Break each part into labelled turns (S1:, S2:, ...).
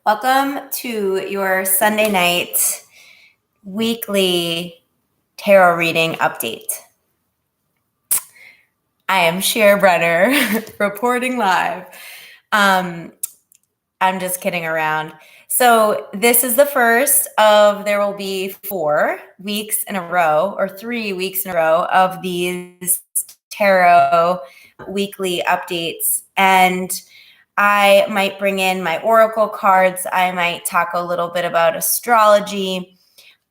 S1: Welcome to your Sunday night weekly tarot reading update. I am Cher Brenner reporting live. I'm just kidding around. So this is the first of, there will be 4 weeks in a row or 3 weeks in a row of these tarot weekly updates. And I might bring in my oracle cards. I might talk a little bit about astrology,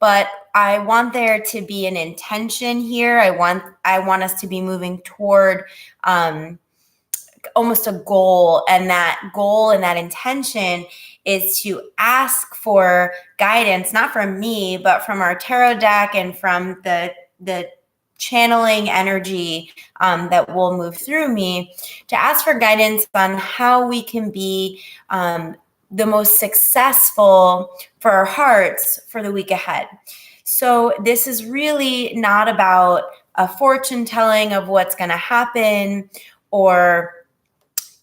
S1: but I want there to be an intention here. I want us to be moving toward almost a goal, and that goal and that intention is to ask for guidance, not from me, but from our tarot deck and from the channeling energy that will move through me, to ask for guidance on how we can be the most successful for our hearts for the week ahead. So this is really not about a fortune telling of what's going to happen, or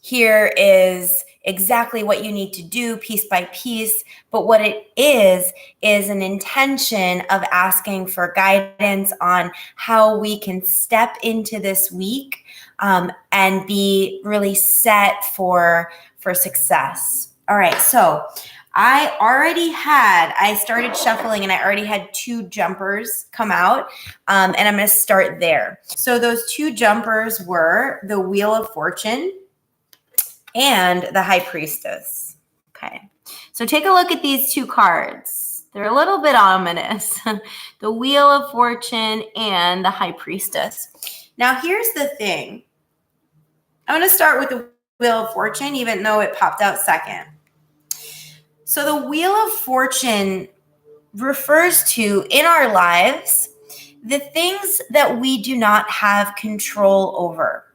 S1: here is exactly what you need to do piece by piece. But what it is an intention of asking for guidance on how we can step into this week and be really set for success. All right, so I started shuffling and I already had 2 jumpers come out, and I'm going to start there. So those 2 jumpers were the Wheel of Fortune and the High Priestess. Okay, so take a look at these 2 cards. They're a little bit ominous. The Wheel of Fortune and the High Priestess. Now, here's the thing. I'm going to start with the Wheel of Fortune, even though it popped out second. So the Wheel of Fortune refers to, in our lives, the things that we do not have control over.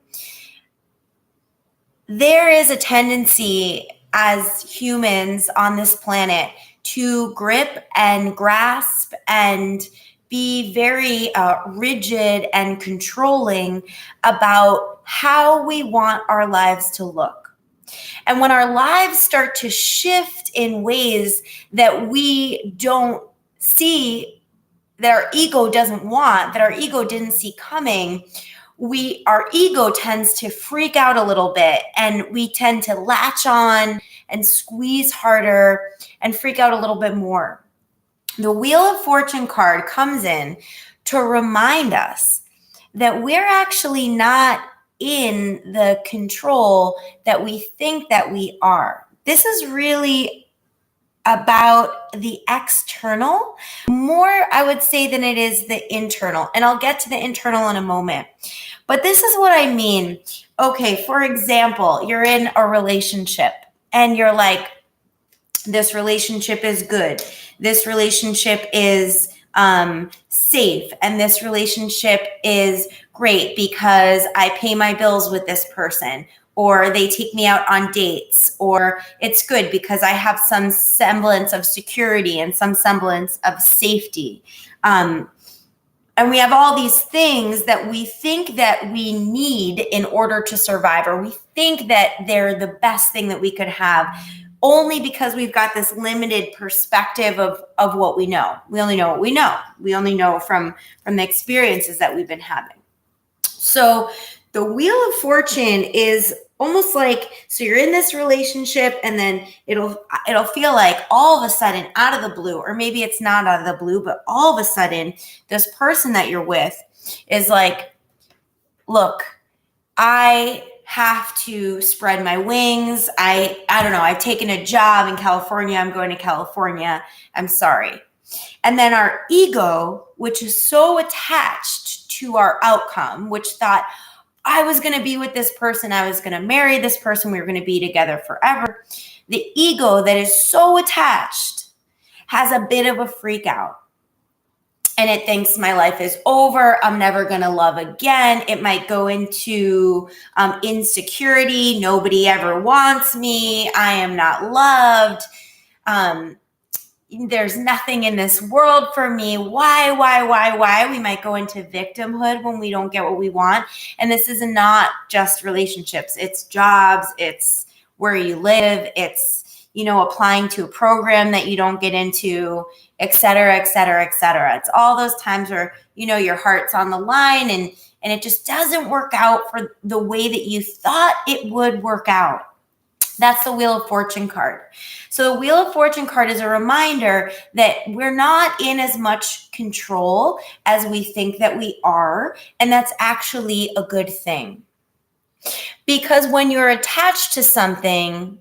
S1: There is a tendency as humans on this planet to grip and grasp and be very rigid and controlling about how we want our lives to look. And when our lives start to shift in ways that we don't see, that our ego doesn't want, that our ego didn't see coming, our ego tends to freak out a little bit, and we tend to latch on and squeeze harder and freak out a little bit more. The Wheel of Fortune card comes in to remind us that we're actually not in the control that we think that we are. This is really about the external more, I would say, than it is the internal. And I'll get to the internal in a moment. But this is what I mean. Okay, for example, you're in a relationship and you're like, this relationship is good. This relationship is safe. And this relationship is great because I pay my bills with this person, or they take me out on dates, or it's good because I have some semblance of security and some semblance of safety. And we have all these things that we think that we need in order to survive, or we think that they're the best thing that we could have, only because we've got this limited perspective of what we know. We only know what we know. We only know from the experiences that we've been having. So the Wheel of Fortune is almost like, so you're in this relationship, and then it'll feel like all of a sudden, out of the blue, or maybe it's not out of the blue, but all of a sudden, this person that you're with is like, look, I have to spread my wings. I don't know. I've taken a job in California. I'm going to California. I'm sorry. And then our ego, which is so attached to our outcome, which thought, I was going to be with this person. I was going to marry this person. We were going to be together forever. The ego that is so attached has a bit of a freak out. And it thinks my life is over. I'm never going to love again. It might go into insecurity. Nobody ever wants me. I am not loved. There's nothing in this world for me. Why? We might go into victimhood when we don't get what we want. And this is not just relationships. It's jobs. It's where you live. It's applying to a program that you don't get into, et cetera, et cetera, et cetera. It's all those times where, your heart's on the line and it just doesn't work out for the way that you thought it would work out. That's the Wheel of Fortune card. So the Wheel of Fortune card is a reminder that we're not in as much control as we think that we are, and that's actually a good thing. Because when you're attached to something,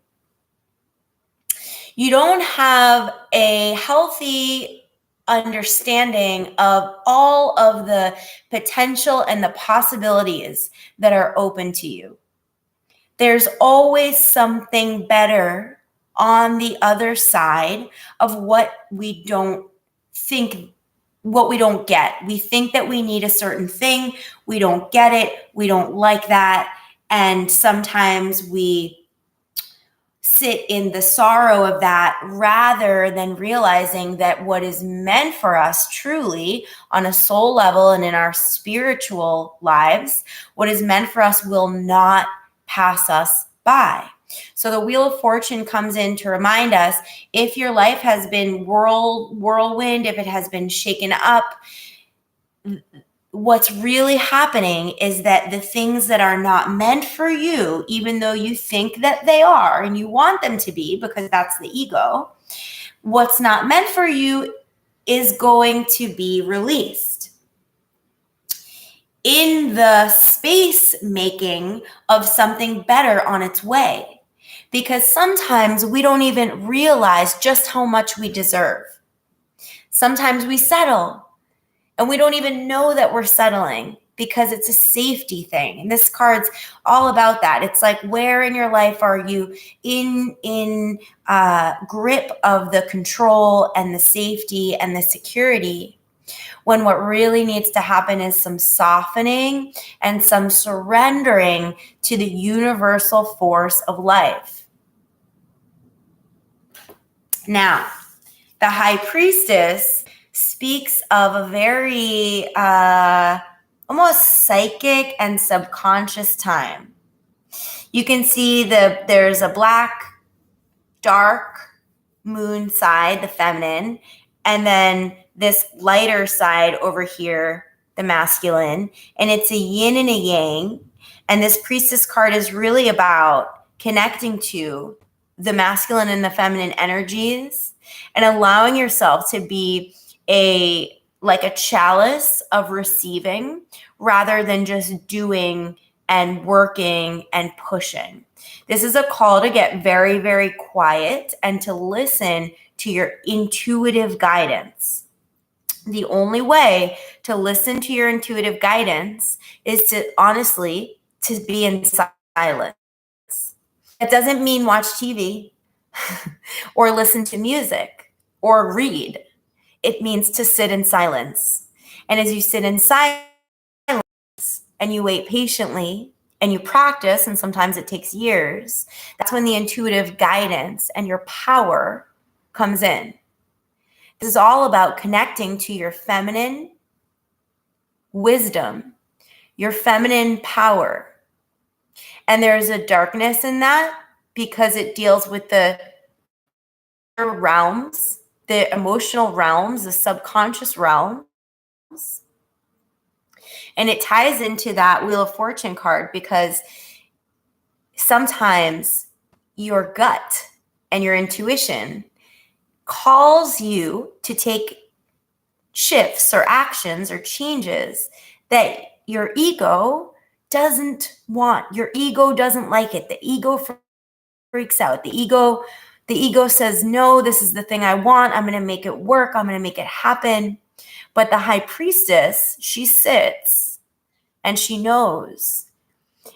S1: you don't have a healthy understanding of all of the potential and the possibilities that are open to you. There's always something better on the other side of what we don't get. We think that we need a certain thing. We don't get it. We don't like that. And sometimes we sit in the sorrow of that rather than realizing that what is meant for us truly on a soul level and in our spiritual lives, what is meant for us will not pass us by. So the Wheel of Fortune comes in to remind us, if your life has been whirlwind, if it has been shaken up, what's really happening is that the things that are not meant for you, even though you think that they are and you want them to be, because that's the ego, what's not meant for you is going to be released in the space making of something better on its way. Because sometimes we don't even realize just how much we deserve. Sometimes we settle and we don't even know that we're settling because it's a safety thing. And this card's all about that. It's like, where in your life are you in grip of the control and the safety and the security, when what really needs to happen is some softening and some surrendering to the universal force of life. Now, the High Priestess speaks of a very almost psychic and subconscious time. You can see there's a black, dark moon side, the feminine, and then this lighter side over here, the masculine, and it's a yin and a yang. And this Priestess card is really about connecting to the masculine and the feminine energies and allowing yourself to be like a chalice of receiving rather than just doing and working and pushing. This is a call to get very, very quiet and to listen to your intuitive guidance. The only way to listen to your intuitive guidance is to honestly to be in silence. That doesn't mean watch TV or listen to music or read. It means to sit in silence. And as you sit in silence and you wait patiently and you practice, and sometimes it takes years, that's when the intuitive guidance and your power comes in. This is all about connecting to your feminine wisdom, your feminine power. And there's a darkness in that because it deals with the realms, the emotional realms, the subconscious realms. And it ties into that Wheel of Fortune card because sometimes your gut and your intuition calls you to take shifts or actions or changes that your ego doesn't want. Your ego doesn't like it. The ego freaks out. The ego says, no, this is the thing I want. I'm going to make it work. I'm going to make it happen. But the High Priestess, she sits and she knows.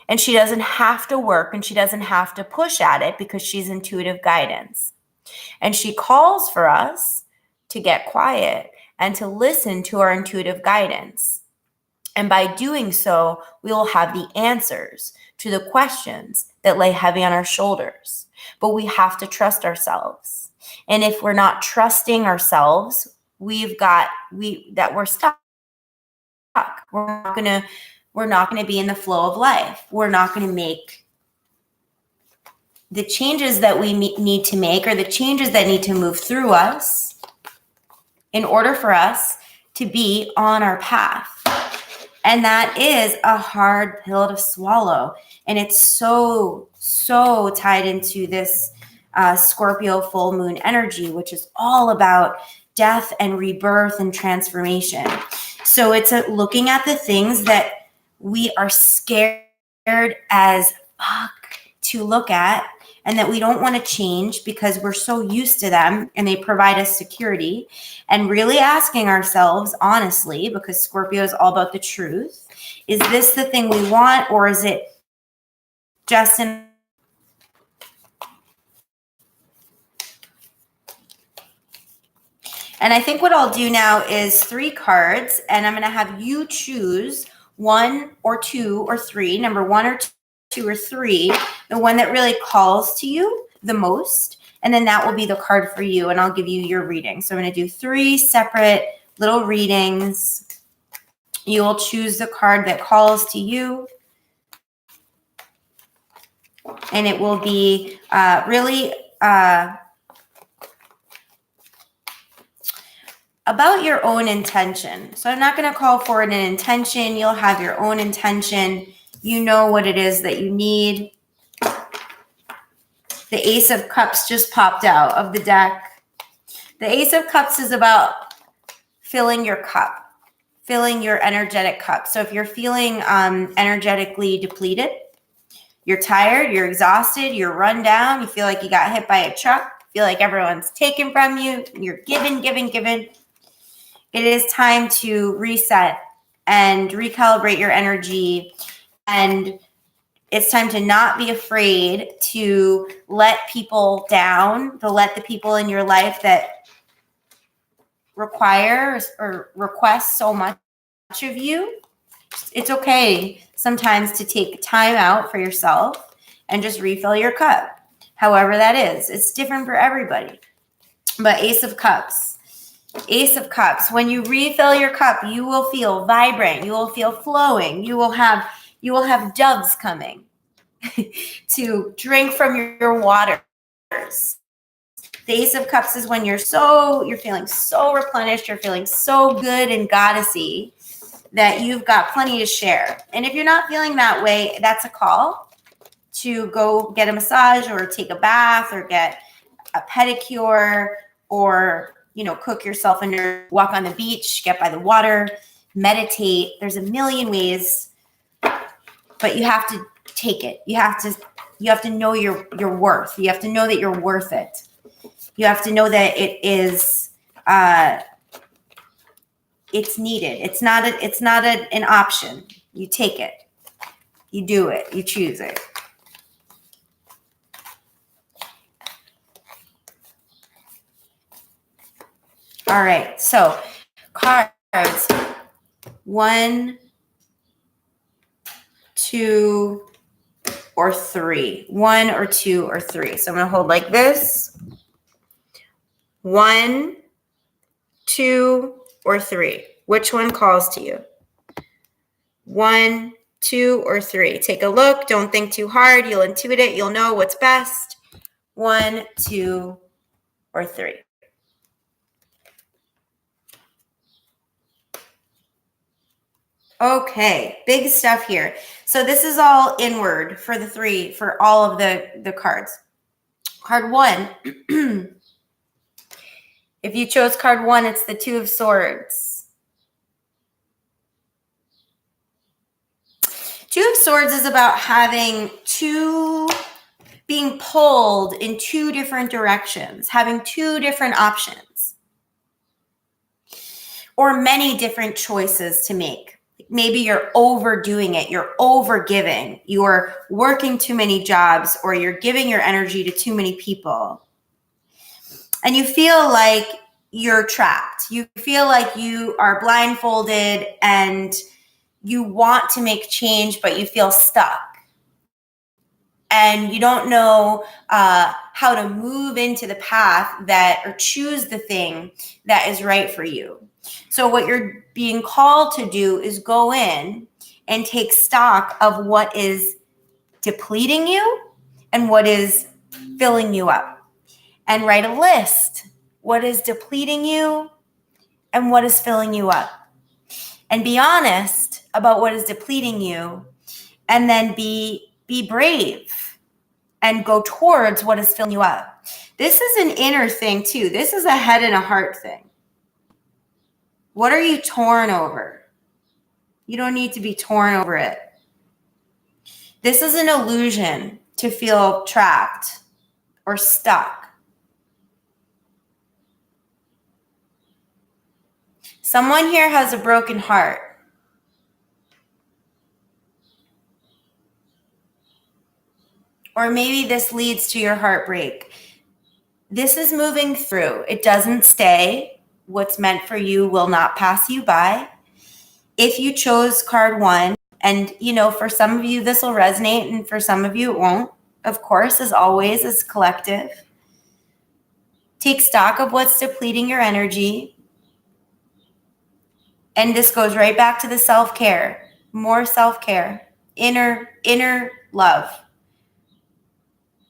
S1: And she doesn't have to work and she doesn't have to push at it because she's intuitive guidance. And she calls for us to get quiet and to listen to our intuitive guidance. And by doing so, we will have the answers to the questions that lay heavy on our shoulders. But we have to trust ourselves. And if we're not trusting ourselves, we're stuck. We're not gonna be in the flow of life. We're not gonna make the changes that we need to make, or the changes that need to move through us in order for us to be on our path. And that is a hard pill to swallow. And it's so tied into this Scorpio full moon energy, which is all about death and rebirth and transformation. So it's looking at the things that we are scared as fuck to look at, and that we don't want to change because we're so used to them and they provide us security, and really asking ourselves honestly, because Scorpio is all about the truth, is this the thing we want, or is it just an... And I think what I'll do now is 3 cards, and I'm going to have you choose 1 or 2 or 3, number 1 or 2 or 3, the one that really calls to you the most, and then that will be the card for you, and I'll give you your reading. So I'm going to do 3 separate little readings. You will choose the card that calls to you, and it will be really about your own intention. So I'm not going to call for an intention. You'll have your own intention. You know what it is that you need. The Ace of Cups just popped out of the deck. The Ace of Cups is about filling your cup, filling your energetic cup. So if you're feeling energetically depleted, you're tired, you're exhausted, you're run down, you feel like you got hit by a truck, feel like everyone's taken from you, you're given. It is time to reset and recalibrate your energy, and it's time to not be afraid to let people down, to let the people in your life that require or request so much of you. It's okay sometimes to take time out for yourself and just refill your cup, however that is. It's different for everybody. But Ace of Cups. Ace of Cups. When you refill your cup, you will feel vibrant. You will feel flowing. You will have doves coming to drink from your waters. The Ace of Cups is when you're feeling so replenished, you're feeling so good and goddessy that you've got plenty to share. And if you're not feeling that way, that's a call to go get a massage or take a bath or get a pedicure, or cook yourself a walk on the beach, get by the water, meditate. There's a million ways, but you have to take it. You have to know your worth. You have to know that you're worth it. You have to know that it is it's needed. It's not an option. You take it. You do it. You choose it. All right, so cards 1, 2, or 3. 1 or 2 or 3. So I'm going to hold like this. 1, 2, or 3. Which one calls to you? 1, 2, or 3. Take a look. Don't think too hard. You'll intuit it. You'll know what's best. 1, 2, or 3. Okay, big stuff here. So this is all inward for the 3, for all of the cards. Card 1. If you chose card 1, it's the 2 of Swords. 2 of Swords is about being pulled in 2 different directions, having 2 different options, or many different choices to make. Maybe you're overdoing it. You're overgiving. You're working too many jobs, or you're giving your energy to too many people. And you feel like you're trapped. You feel like you are blindfolded and you want to make change, but you feel stuck. And you don't know how to move into the path or choose the thing that is right for you. So what you're being called to do is go in and take stock of what is depleting you and what is filling you up. And write a list. What is depleting you and what is filling you up? And be honest about what is depleting you, and then be brave and go towards what is filling you up. This is an inner thing too. This is a head and a heart thing. What are you torn over? You don't need to be torn over it. This is an illusion to feel trapped or stuck. Someone here has a broken heart. Or maybe this leads to your heartbreak. This is moving through. It doesn't stay. What's meant for you will not pass you by. If you chose card 1, and for some of you this will resonate and for some of you it won't, of course, as always, as collective. Take stock of what's depleting your energy. And this goes right back to the self-care. More self-care. Inner love.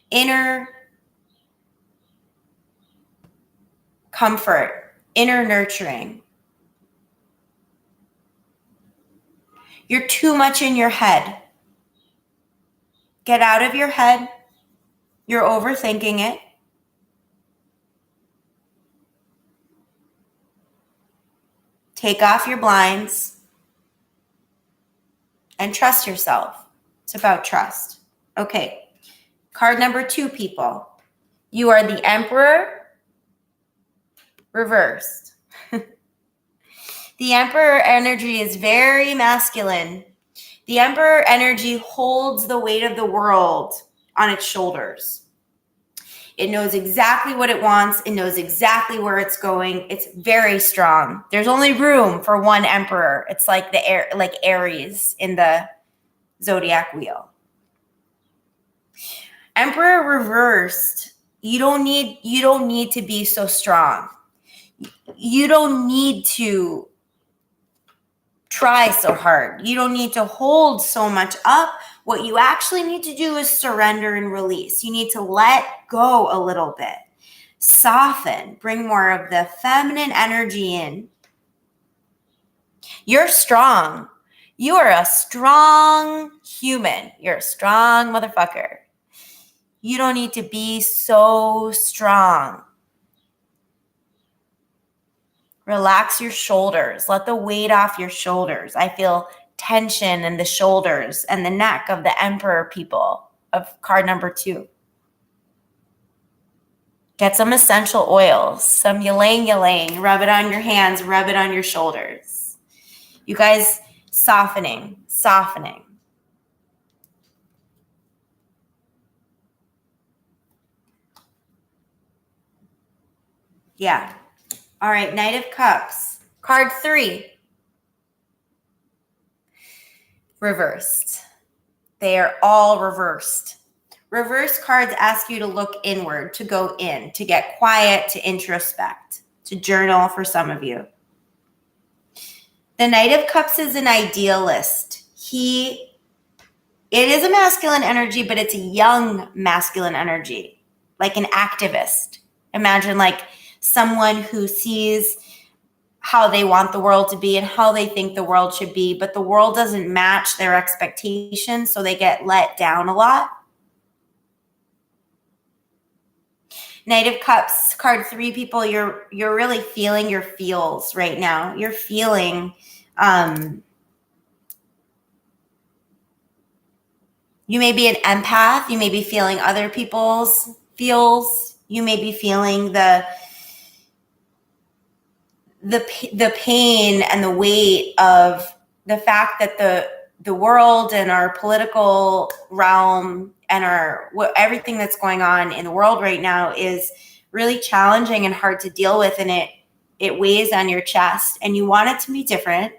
S1: Inner comfort. Inner nurturing. You're too much in your head. Get out of your head. You're overthinking it. Take off your blinds and trust yourself. It's about trust. Okay. Card number 2, people. You are the Emperor reversed. The Emperor energy is very masculine. The Emperor energy holds the weight of the world on its shoulders. It knows exactly what it wants. It knows exactly where it's going. It's very strong. There's only room for one Emperor. It's like like Aries in the zodiac wheel. Emperor reversed. You don't need to be so strong. You don't need to try so hard. You don't need to hold so much up. What you actually need to do is surrender and release. You need to let go a little bit. Soften. Bring more of the feminine energy in. You're strong. You are a strong human. You're a strong motherfucker. You don't need to be so strong. Relax your shoulders. Let the weight off your shoulders. I feel tension in the shoulders and the neck of the Emperor people of card number 2. Get some essential oils, some ylang ylang. Rub it on your hands. Rub it on your shoulders. You guys, softening. Yeah. All right, Knight of Cups. Card 3. Reversed. They are all reversed. Reverse cards ask you to look inward, to go in, to get quiet, to introspect, to journal for some of you. The Knight of Cups is an idealist. It is a masculine energy, but it's a young masculine energy, like an activist. Imagine like someone who sees how they want the world to be and how they think the world should be, but the world doesn't match their expectations, so they get let down a lot. Knight of Cups, card 3, people, you're really feeling your feels right now. You're feeling you may be an empath. You may be feeling other people's feels. You may be feeling the pain and the weight of the fact that the world and our political realm and everything that's going on in the world right now is really challenging and hard to deal with, and it weighs on your chest, and you want it to be different.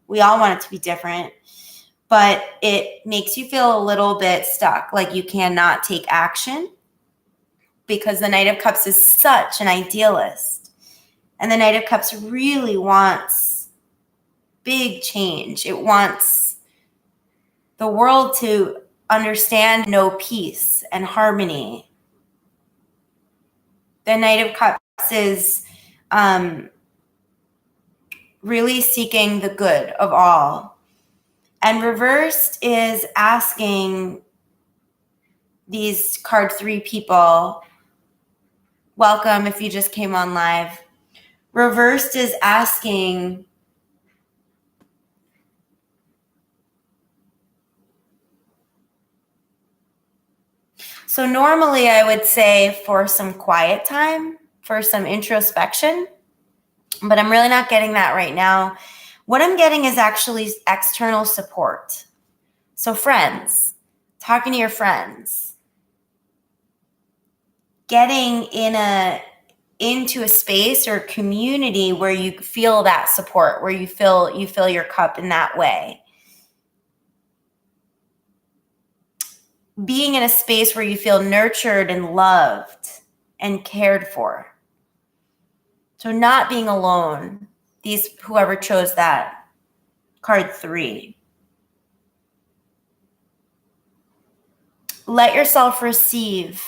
S1: We all want it to be different, but it makes you feel a little bit stuck, like you cannot take action, because the Knight of Cups is such an idealist. And the Knight of Cups really wants big change. It wants the world to understand, know peace and harmony. The Knight of Cups is really seeking the good of all. And reversed is asking these card 3 people, welcome if you just came on live. Reversed is asking so normally I would say for some quiet time, for some introspection, but I'm really not getting that right now. What I'm getting is actually external support. So friends, talking to your friends, getting into a space or community where you feel that support, where you fill your cup in that way. Being in a space where you feel nurtured and loved and cared for. So not being alone. Whoever chose that, card 3. Let yourself receive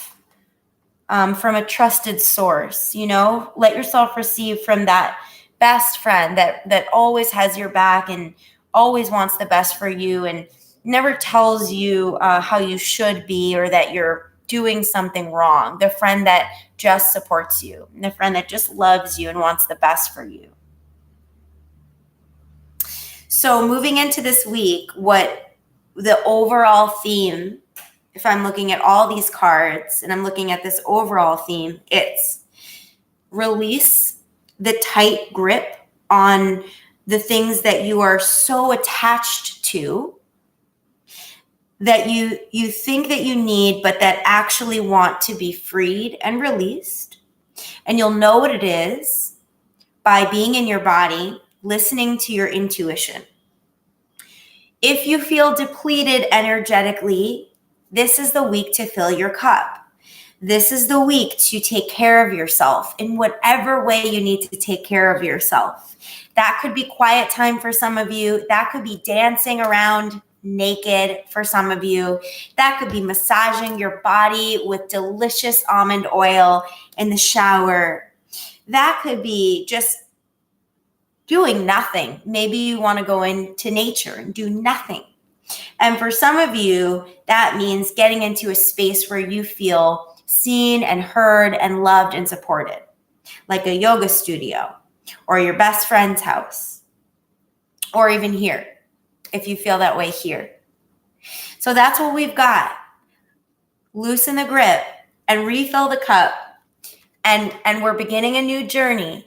S1: from a trusted source, let yourself receive from that best friend that always has your back and always wants the best for you and never tells you how you should be or that you're doing something wrong. The friend that just supports you, the friend that just loves you and wants the best for you. So moving into this week, what the overall theme, if I'm looking at all these cards and I'm looking at this overall theme, it's release the tight grip on the things that you are so attached to, that you think that you need, but that actually want to be freed and released. And you'll know what it is by being in your body, listening to your intuition. If you feel depleted energetically, this is the week to fill your cup. This is the week to take care of yourself in whatever way you need to take care of yourself. That could be quiet time for some of you. That could be dancing around naked for some of you. That could be massaging your body with delicious almond oil in the shower. That could be just doing nothing. Maybe you want to go into nature and do nothing. And for some of you, that means getting into a space where you feel seen and heard and loved and supported, like a yoga studio or your best friend's house, or even here, if you feel that way here. So that's what we've got. Loosen the grip and refill the cup. And we're beginning a new journey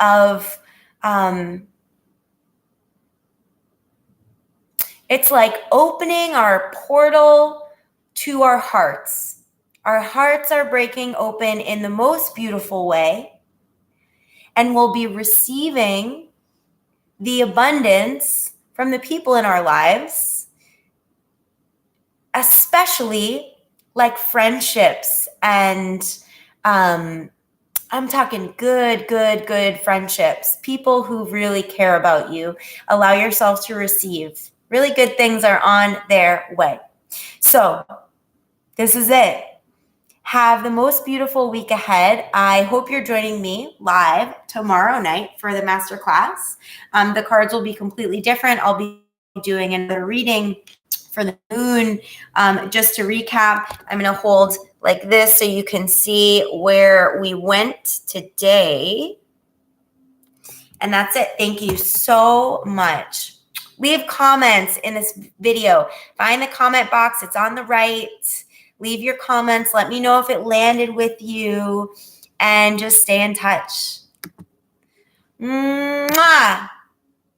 S1: of, it's like opening our portal to our hearts. Our hearts are breaking open in the most beautiful way, and we'll be receiving the abundance from the people in our lives, especially like friendships and I'm talking good friendships, people who really care about you. Allow yourself to receive. Really good things are on their way. So this is it. Have the most beautiful week ahead. I hope you're joining me live tomorrow night for the masterclass. The cards will be completely different. I'll be doing another reading for the moon. Just to recap, I'm going to hold like this so you can see where we went today. And that's it. Thank you so much. Leave comments in this video. Find the comment box. It's on the right. Leave your comments. Let me know if it landed with you. And just stay in touch. Mwah!